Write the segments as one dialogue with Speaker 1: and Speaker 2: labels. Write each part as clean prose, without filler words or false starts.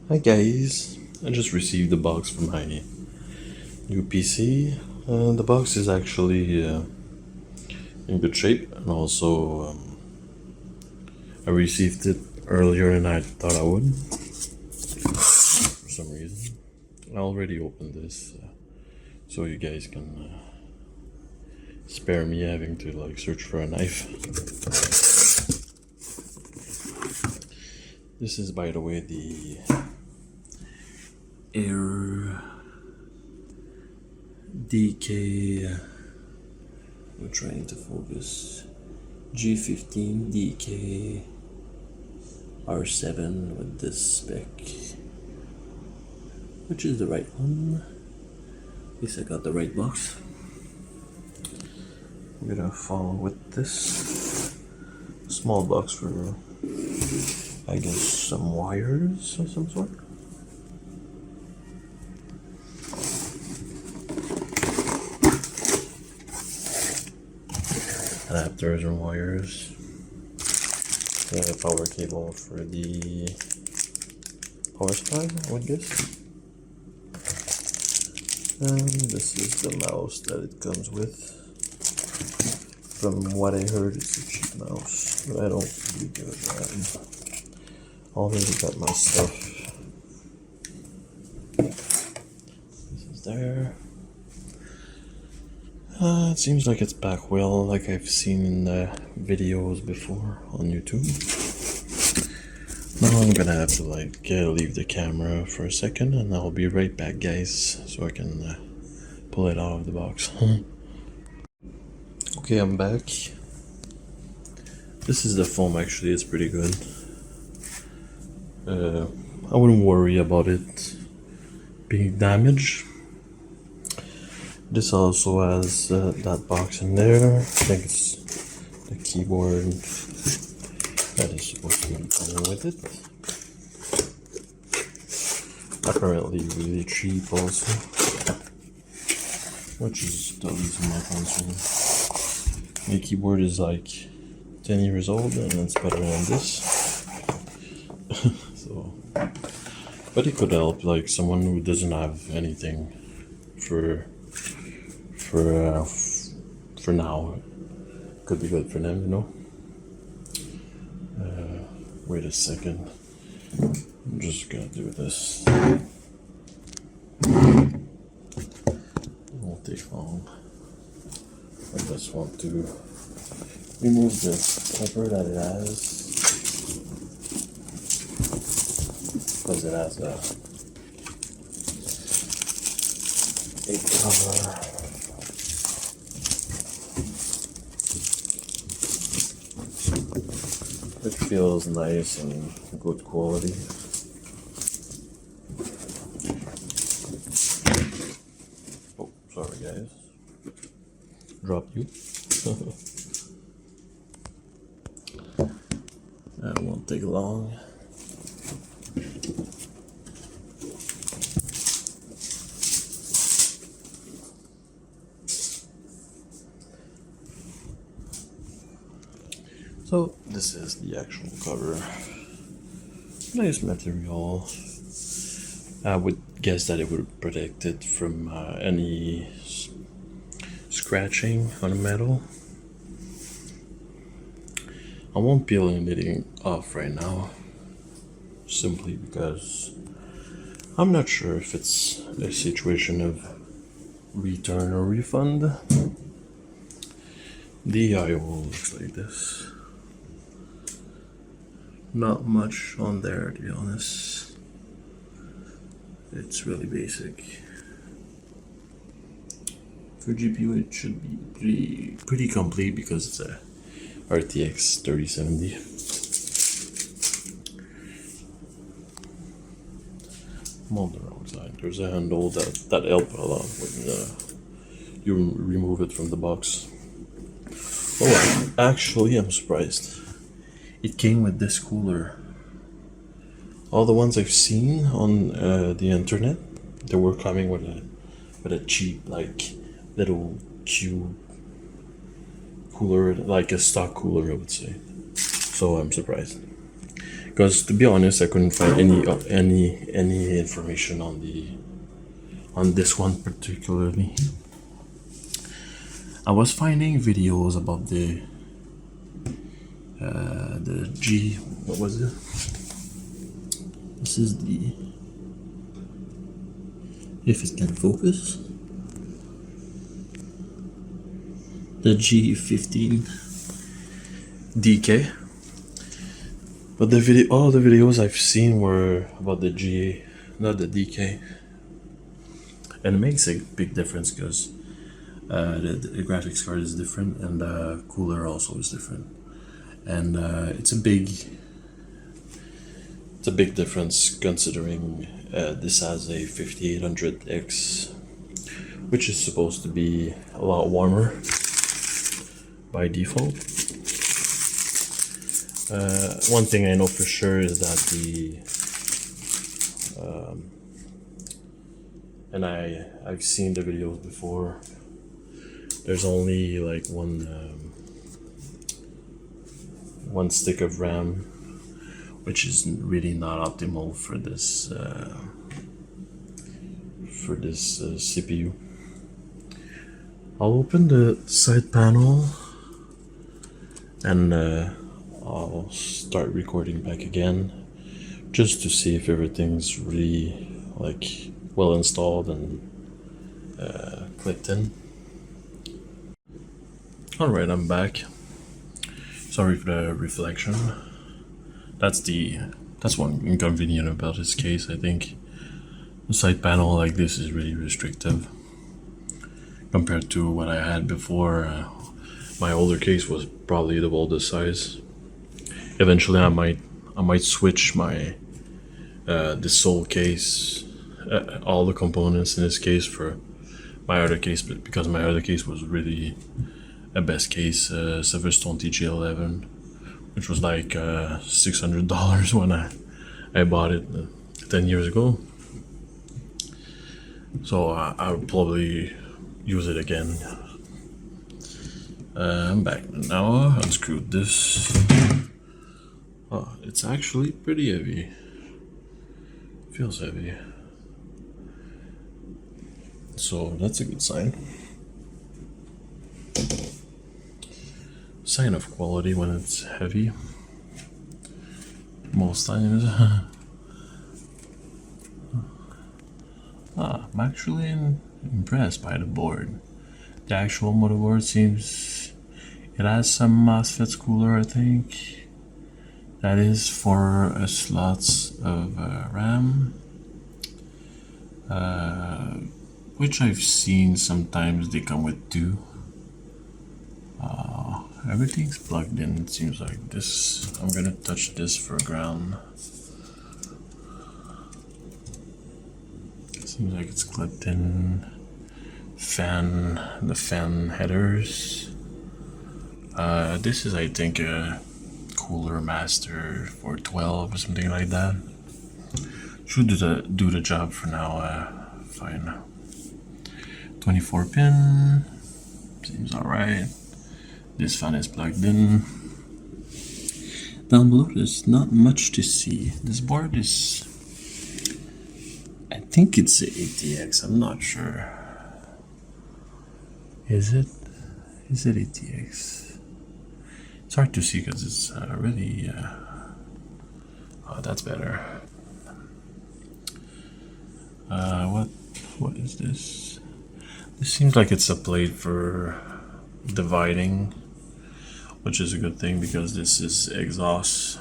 Speaker 1: Hi guys, I just received the box from my new PC. The box is actually in good shape, and also I received it earlier than I thought I would for some reason. I already opened this so you guys can spare me having to like search for a knife. This is, by the way, the ROG DK, I'm trying to focus, G15DK R7 with this spec, which is the right one. At least I got the right box. I'm gonna follow with this small box for, I guess, some wires of some sort. Adapters and wires. The power cable for the power supply, I would guess. And this is the mouse that it comes with. From what I heard, it's a cheap mouse, but I don't really give a damn. Already got my stuff. This is there. It seems like it's back well, like I've seen in the videos before on YouTube. Now I'm gonna have to leave the camera for a second, and I'll be right back, guys, so I can pull it out of the box. Okay, I'm back. This is the foam. Actually, it's pretty good. I wouldn't worry about it being damaged. This also has that box in there. I think it's the keyboard that is supposed to be coming with it. Apparently really cheap also, which is the least of my concern. The keyboard is like 10 years old and it's better than this. So, but it could help like someone who doesn't have anything for now. Could be good for them, you know. Wait a second. I'm just gonna do this. It won't take long. I just want to remove the cover that it has, because it has a cover. It feels nice and good quality. Oh, sorry guys. Dropped you. That won't take long. So this is the actual cover. Nice material. I would guess that it would protect it from any scratching on the metal. I won't peel anything off right now, simply because I'm not sure if it's a situation of return or refund. The IO looks like this. Not much on there, to be honest. It's really basic. For GPU, it should be pretty complete because it's a RTX 3070. I'm on the wrong side. There's a handle that helps a lot when you remove it from the box. Oh, actually, I'm surprised. It came with this cooler. All the ones I've seen on the internet, they were coming with a cheap little cube cooler, like a stock cooler, I would say. So I'm surprised. because to be honest, I couldn't find any information on this one particularly. I was finding videos about the what was it? This is the, if it can focus, the G15DK. But all the videos I've seen were about the GA, not the DK. And it makes a big difference because the graphics card is different and the cooler also is different. And it's a big difference considering this has a 5800X, which is supposed to be a lot warmer by default. One thing I know for sure is that and I've seen the videos before, there's only like one stick of RAM, which is really not optimal for this CPU. I'll open the side panel and I'll start recording back again just to see if everything's really like well installed and clicked in. Alright, I'm back. Sorry for the reflection. That's one inconvenient about this case. I think the side panel like this is really restrictive compared to what I had before. My older case was probably double the size. Eventually I might switch my this whole case, all the components in this case for my other case, but because my other case was really a best case, Silverstone TG11, which was like $600 when I bought it 10 years ago. So I'll probably use it again. I'm back now. I unscrewed this. Oh, it's actually pretty heavy. Feels heavy. So that's a good sign. Sign of quality when it's heavy. Most times. I'm actually impressed by the board. The actual motherboard seems, it has some MOSFETs cooler, I think. That is for slots of RAM, which I've seen sometimes they come with two. Everything's plugged in, it seems like. This, I'm gonna touch this for ground. Seems like it's clipped in. The fan headers. This is, I think, a cooler master for 12 or something like that. Should do the job for now. Fine. 24 pin. Seems alright. This fan is plugged in. Down below there's not much to see. This board is, I think it's a ATX, I'm not sure. Is it ATX? It's hard to see because it's really oh, that's better. What is this? This seems like it's a plate for dividing, which is a good thing because this is exhaust.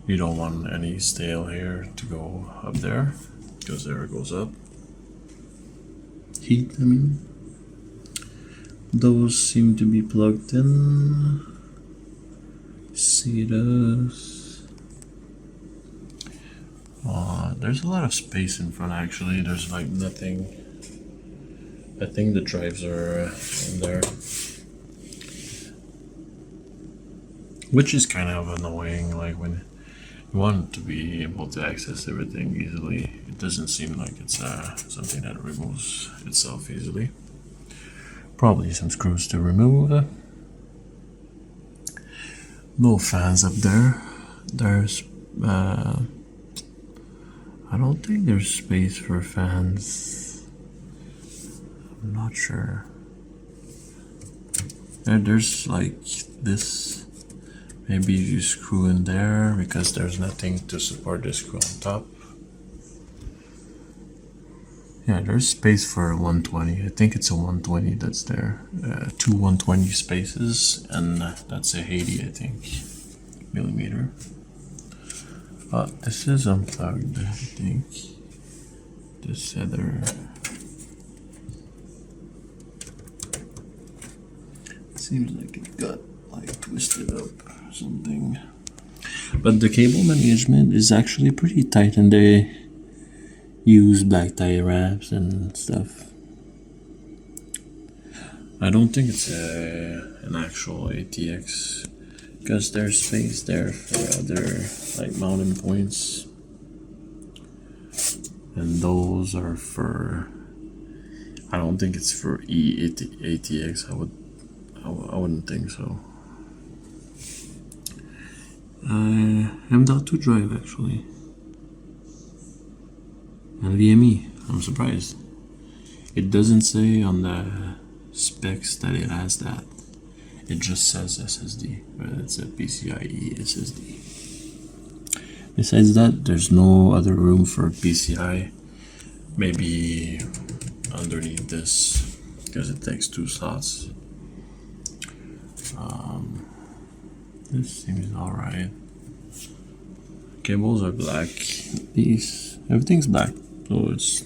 Speaker 1: You don't want any stale hair to go up there because there it goes up. Heat, I mean. Those seem to be plugged in. SATAs. There's a lot of space in front actually. There's like nothing. I think the drives are in there, which is kind of annoying. Like when you want to be able to access everything easily, it doesn't seem like it's something that removes itself easily. Probably some screws to remove. No fans up there. there's I don't think there's space for fans. I'm not sure. There's like this. Maybe you screw in there because there's nothing to support the screw on top. Yeah, there's space for a 120. I think it's a 120 that's there. Two 120 spaces, and that's a 80, I think, millimeter. This is unplugged, I think. This other. Seems like it got like twisted up or something. But the cable management is actually pretty tight, and they use black tie wraps and stuff. I don't think it's an actual ATX because there's space there for other like mounting points, and those are for. I don't think it's for ATX. I wouldn't think so. M.2 drive actually. NVMe. I'm surprised. It doesn't say on the specs that it has that. It just says SSD, but it's a PCI-E SSD. Besides that, there's no other room for PCI. Maybe underneath this, because it takes 2 slots. This seems alright. Cables are black. Everything's black, so it's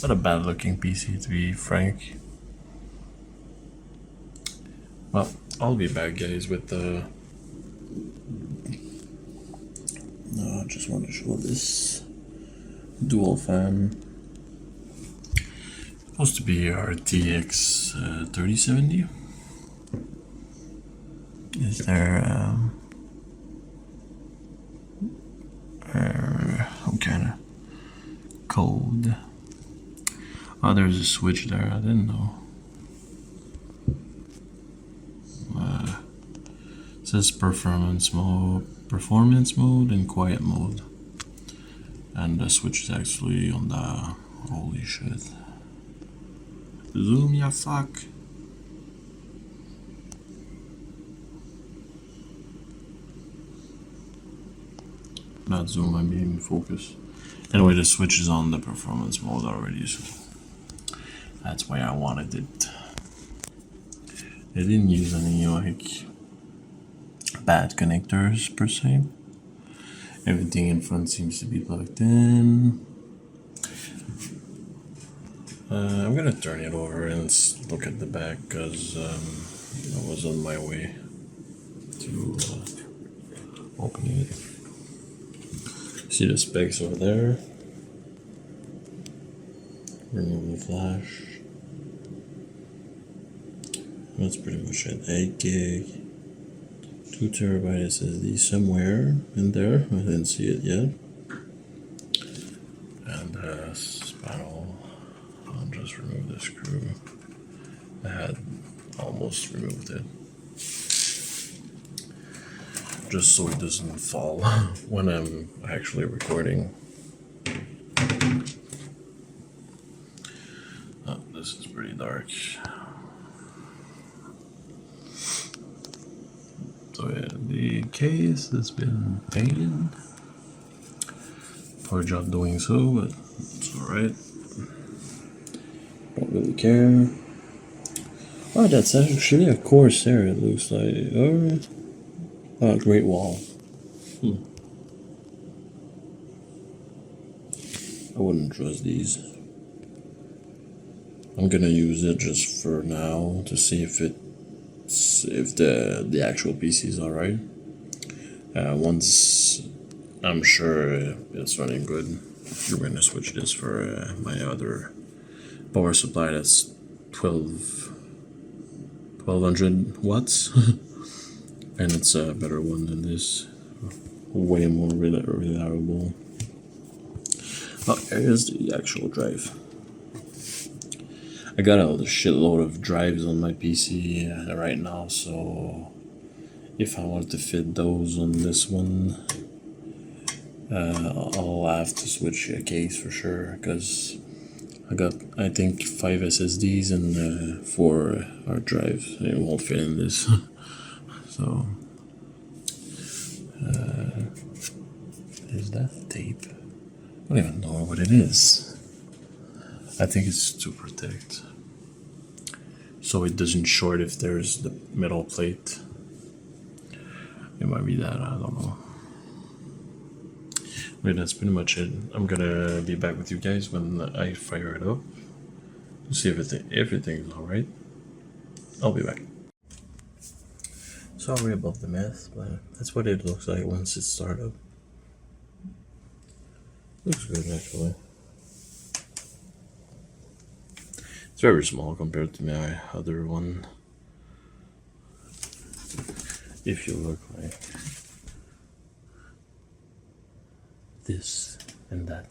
Speaker 1: not a bad looking PC, to be frank. Well, I'll be back, guys, with the. I just want to show this dual fan. Supposed to be RTX 3070. Is there some kind of code? Oh, there's a switch there. I didn't know. It says performance mode, and quiet mode, and the switch is actually on the. Holy shit! Zoom, ya fuck! Not zoom, I mean focus. Anyway, the switch is on the performance mode already, so that's why I wanted it. They didn't use any like bad connectors per se. Everything in front seems to be plugged in. I'm gonna turn it over and look at the back because I was on my way to opening it. See the specs over there. Remove the flash. That's pretty much it. 8 gig, 2 terabyte SSD somewhere in there. I didn't see it yet. And panel. I'll just remove the screw. I had almost removed it, just so it doesn't fall when I'm actually recording. Oh, this is pretty dark. So yeah, the case has been painted. Poor job doing so, but it's alright. Don't really care. Oh, that's actually a Corsair, it looks like. Alright. Oh, Great Wall. I wouldn't trust these. I'm gonna use it just for now to see if the actual PC is alright. Once I'm sure it's running good, we're gonna switch this for my other power supply that's 1200 watts. And it's a better one than this, way more reliable. Oh, here's the actual drive. I got a shitload of drives on my PC right now, so if I wanted to fit those on this one, I'll have to switch a case for sure, because I got, I think, 5 SSDs and 4 hard drives. It won't fit in this. So is that tape? I don't even know what it is. I think it's to protect, so it doesn't short if there's the metal plate. It might be that, I don't know. But that's pretty much it. I'm gonna be back with you guys when I fire it up to see if everything's alright. I'll be back. Sorry about the mess, but that's what it looks like once it starts up. Looks good actually. It's very small compared to my other one. If you look like this and that,